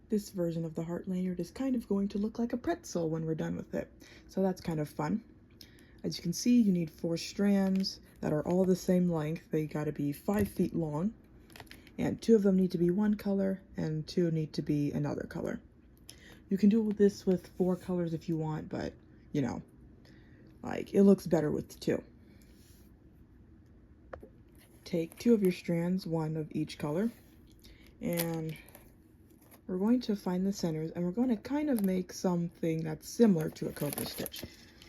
this version of the heart lanyard is kind of going to look like a pretzel when we're done with it. So that's kind of fun. As you can see, you need 4 strands that are all the same length. They gotta be 5 feet long, and 2 of them need to be one color and 2 need to be another color. You can do this with 4 colors if you want, but you know, like, it looks better with 2. Take 2 of your strands, 1 of each color, and we're going to find the centers, and we're going to kind of make something that's similar to a cobra stitch.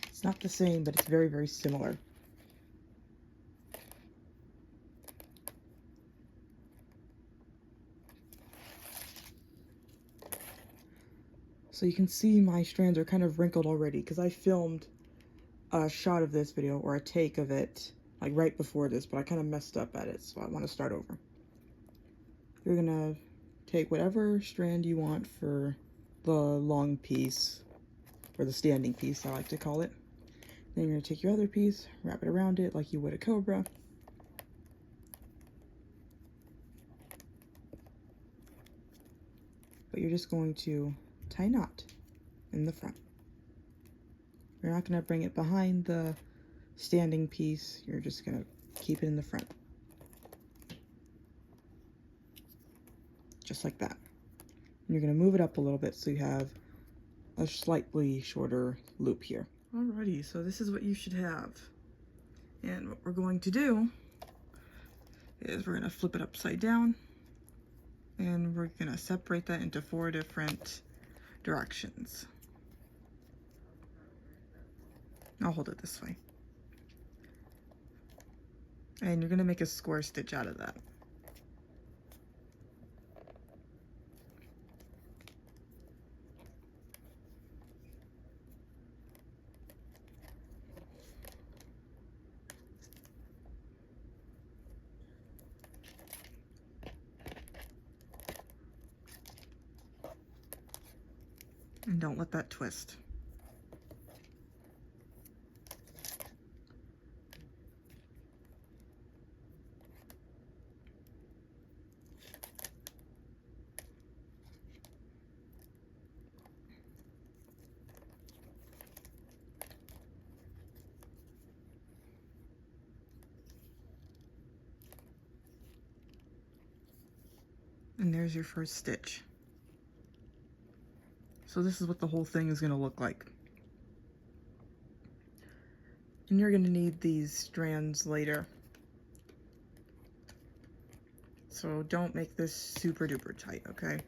It's not the same, but it's very, very similar. So you can see my strands are kind of wrinkled already because I filmed a shot of this video, or a take of it, like right before this, but I kind of messed up at it, so I want to start over. You're gonna take whatever strand you want for the long piece, or the standing piece I like to call it. Then you're gonna take your other piece, wrap it around it like you would a cobra. But you're just going to tie a knot in the front. You're not going to bring it behind the standing piece, you're just going to keep it in the front. Just like that. And you're going to move it up a little bit so you have a slightly shorter loop here. Alrighty, so this is what you should have. And what we're going to do is we're going to flip it upside down, and we're going to separate that into 4 different directions. I'll hold it this way. And you're going to make a square stitch out of that. And don't let that twist. And there's your first stitch. So this is what the whole thing is going to look like. And you're going to need these strands later. So don't make this super duper tight, okay?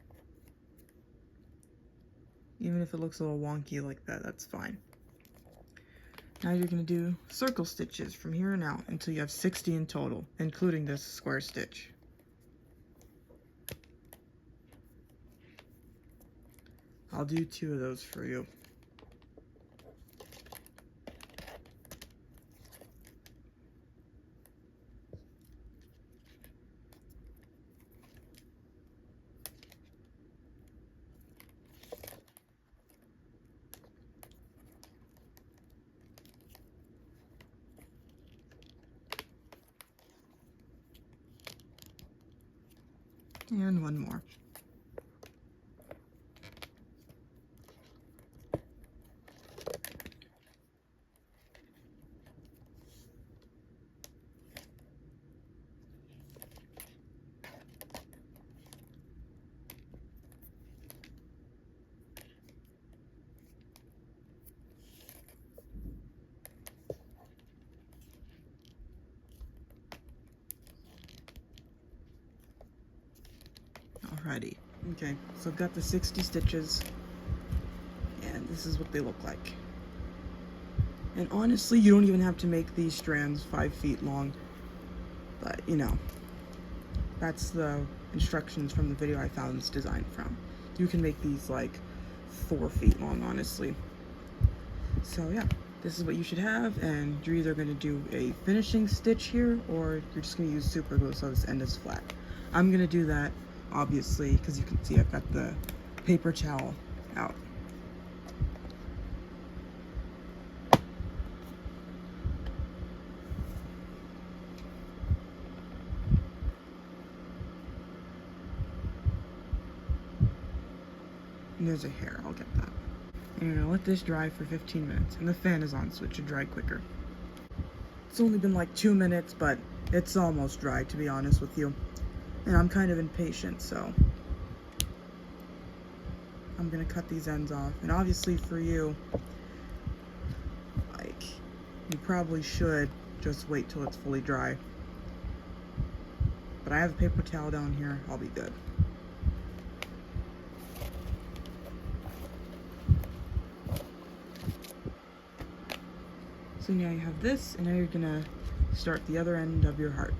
Even if it looks a little wonky like that, that's fine. Now you're going to do circle stitches from here on out until you have 60 in total, including this square stitch. I'll do 2 of those for you. And 1 more. Alrighty. Okay, so I've got the 60 stitches, and this is what they look like. And honestly, you don't even have to make these strands 5 feet long, but you know, that's the instructions from the video I found this design from. You can make these like 4 feet long, honestly. So yeah, this is what you should have, and you're either going to do a finishing stitch here, or you're just going to use super glue so this end is flat. I'm going to do that, obviously, because you can see I've got the paper towel out. And there's a hair, I'll get that. And you're gonna let this dry for 15 minutes. And the fan is on, so it should dry quicker. It's only been like 2 minutes, but it's almost dry, to be honest with you. And I'm kind of impatient, so I'm gonna cut these ends off. And obviously for you, like, you probably should just wait till it's fully dry. But I have a paper towel down here, I'll be good. So now you have this, and now you're gonna start the other end of your heart.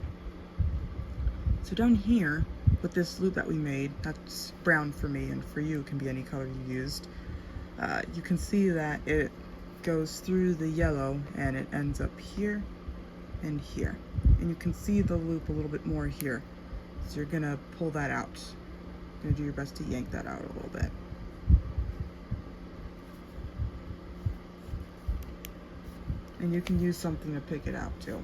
So down here, with this loop that we made, that's brown for me, and for you it can be any color you used, you can see that it goes through the yellow and it ends up here and here. And you can see the loop a little bit more here. So you're gonna pull that out. You're gonna do your best to yank that out a little bit. And you can use something to pick it out too.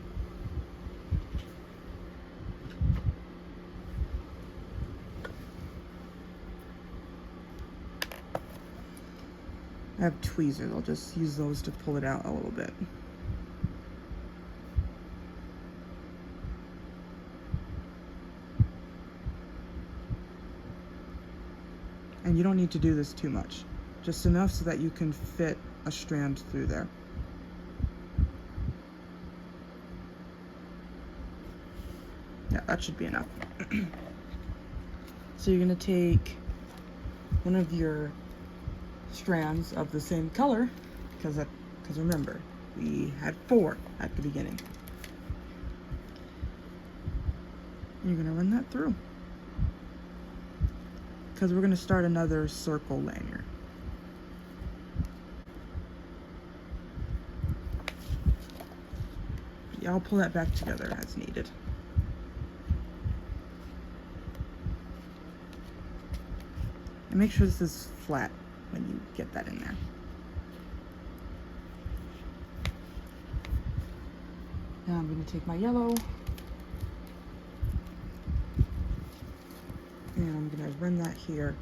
I have tweezers, I'll just use those to pull it out a little bit. And you don't need to do this too much, just enough so that you can fit a strand through there. Yeah, that should be enough. So you're gonna take one of your strands of the same color, because remember, we had 4 at the beginning. And you're gonna run that through, because we're gonna start another circle lanyard. Yeah, I'll pull that back together as needed. And make sure this is flat when you get that in there. Now I'm going to take my yellow and I'm going to run that here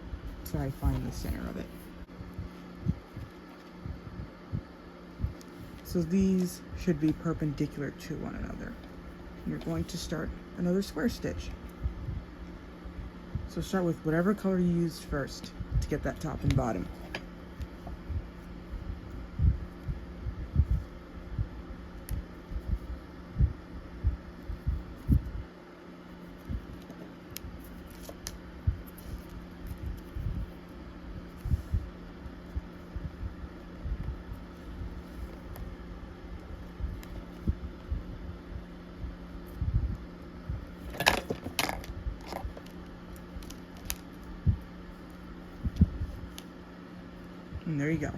till I find the center of it. So these should be perpendicular to one another. You're going to start another square stitch. So start with whatever color you used first to get that top and bottom. And there you go.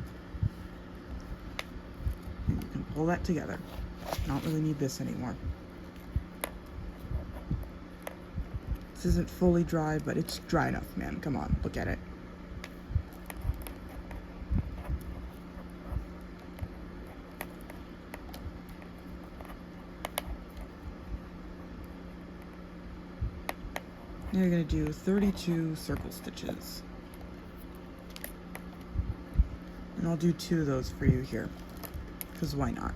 And you can pull that together. I don't really need this anymore. This isn't fully dry, but it's dry enough, man. Come on, look at it. Now you're going to do 32 circle stitches. And I'll do 2 of those for you here, because why not?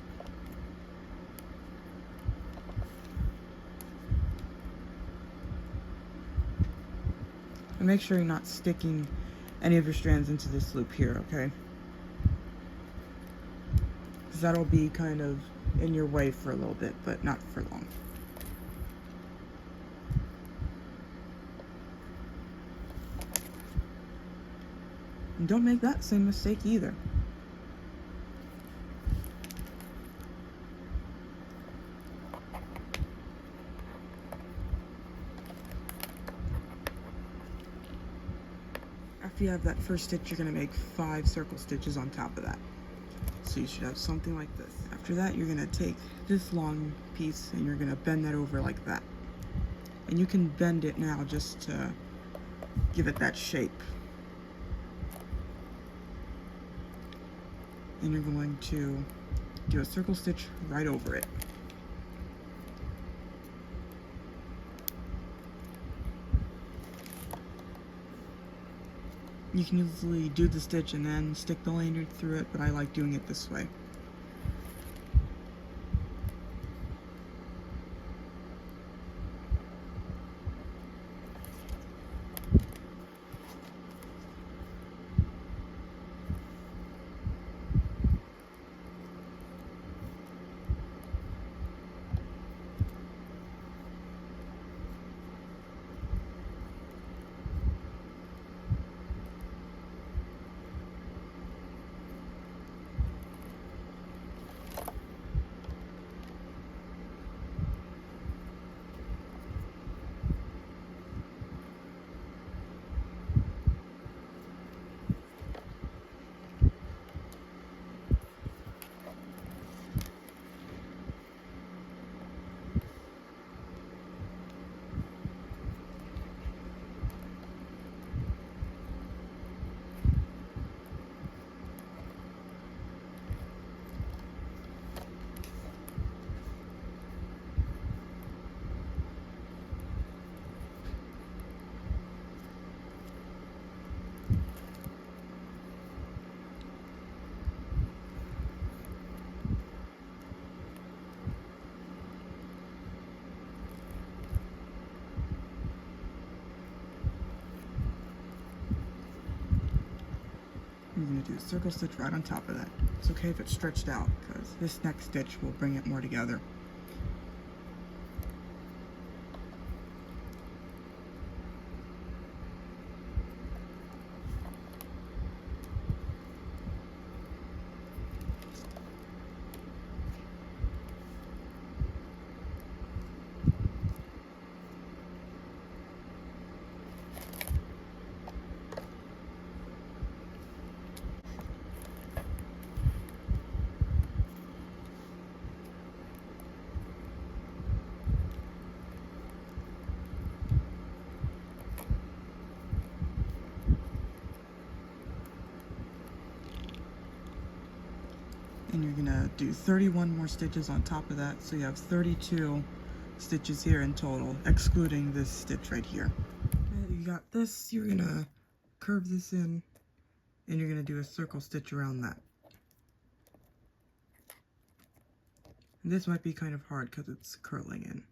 And make sure you're not sticking any of your strands into this loop here, okay? Because that'll be kind of in your way for a little bit, but not for long. And don't make that same mistake either. After you have that first stitch, you're going to make 5 circle stitches on top of that. So you should have something like this. After that, you're going to take this long piece and you're going to bend that over like that. And you can bend it now just to give it that shape. And you're going to do a circle stitch right over it. You can usually do the stitch and then stick the lanyard through it, but I like doing it this way. You're going to do a circle stitch right on top of that. It's okay if it's stretched out, because this next stitch will bring it more together. And you're gonna do 31 more stitches on top of that, so you have 32 stitches here in total, excluding this stitch right here. You got this, you're gonna curve this in, and you're gonna do a circle stitch around that. And this might be kind of hard because it's curling in.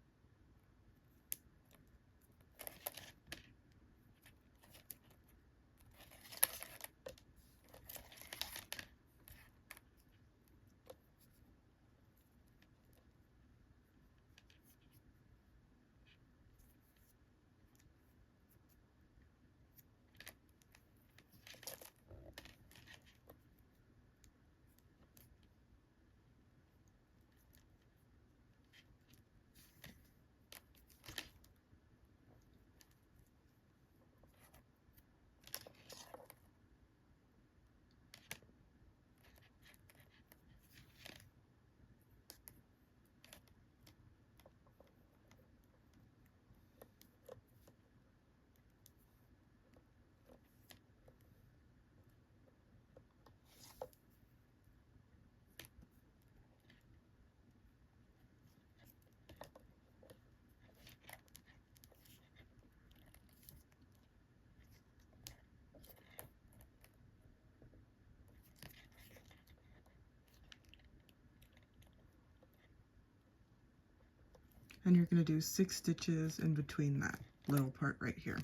And you're going to do 6 stitches in between that little part right here.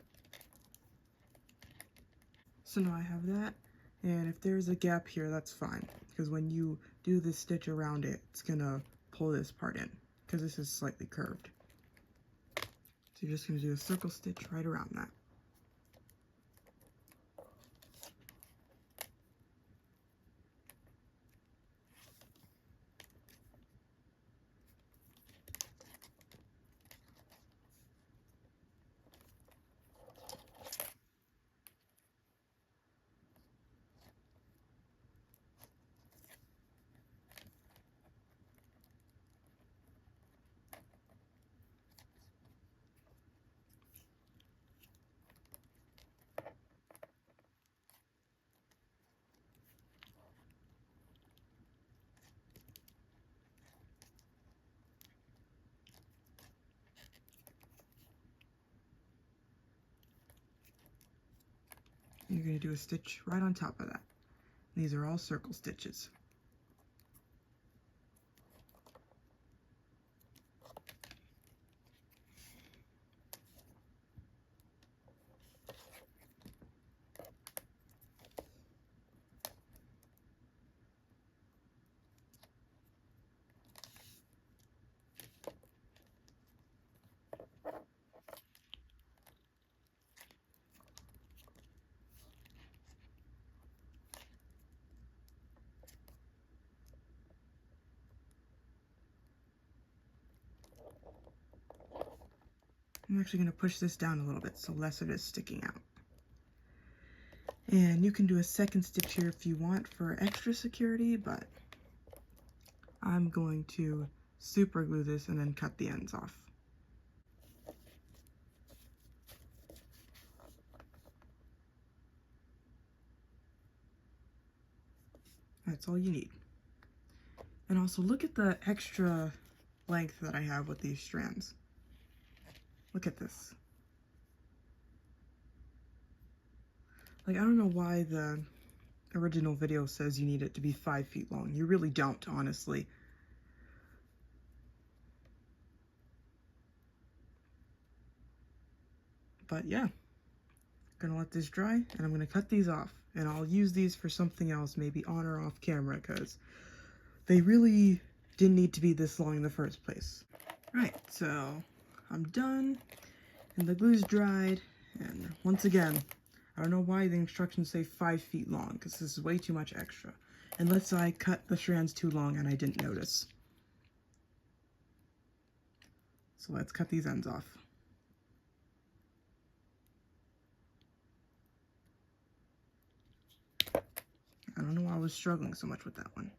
So now I have that, and if there's a gap here, that's fine, because when you do this stitch around it, it's going to pull this part in, because this is slightly curved. So you're just going to do a circle stitch right around that. you're going to do a stitch right on top of that. These are all circle stitches. I'm actually going to push this down a little bit so less of it is sticking out. And you can do a second stitch here if you want for extra security, but I'm going to super glue this and then cut the ends off. That's all you need. And also look at the extra length that I have with these strands. Look at this. Like, I don't know why the original video says you need it to be 5 feet long. You really don't, honestly. But yeah, gonna let this dry and I'm gonna cut these off. And I'll use these for something else, maybe on or off camera, because they really didn't need to be this long in the first place. Right, so I'm done and the glue's dried, and once again, I don't know why the instructions say 5 feet long, because this is way too much extra. Unless I cut the strands too long and I didn't notice. So let's cut these ends off. I don't know why I was struggling so much with that one.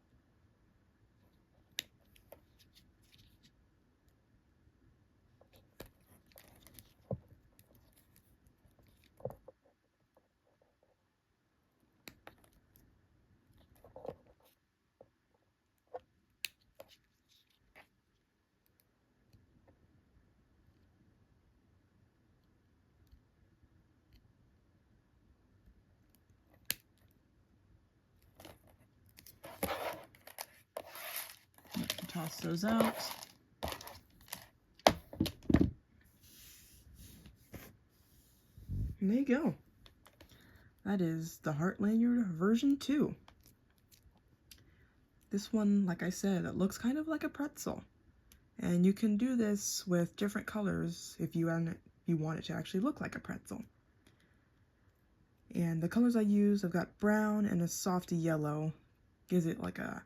Toss those out. And there you go. That is the Heart Lanyard version 2. This one, like I said, it looks kind of like a pretzel. And you can do this with different colors if you want it to actually look like a pretzel. And the colors I use, I've got brown and a softy yellow. Gives it like a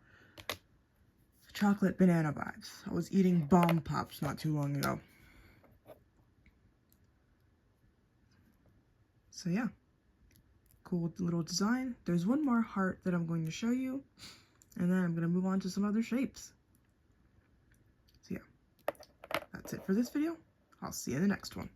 chocolate banana vibes. I was eating bomb pops not too long ago. So yeah, cool little design. There's one more heart that I'm going to show you, and then I'm going to move on to some other shapes. So yeah, that's it for this video. I'll see you in the next one.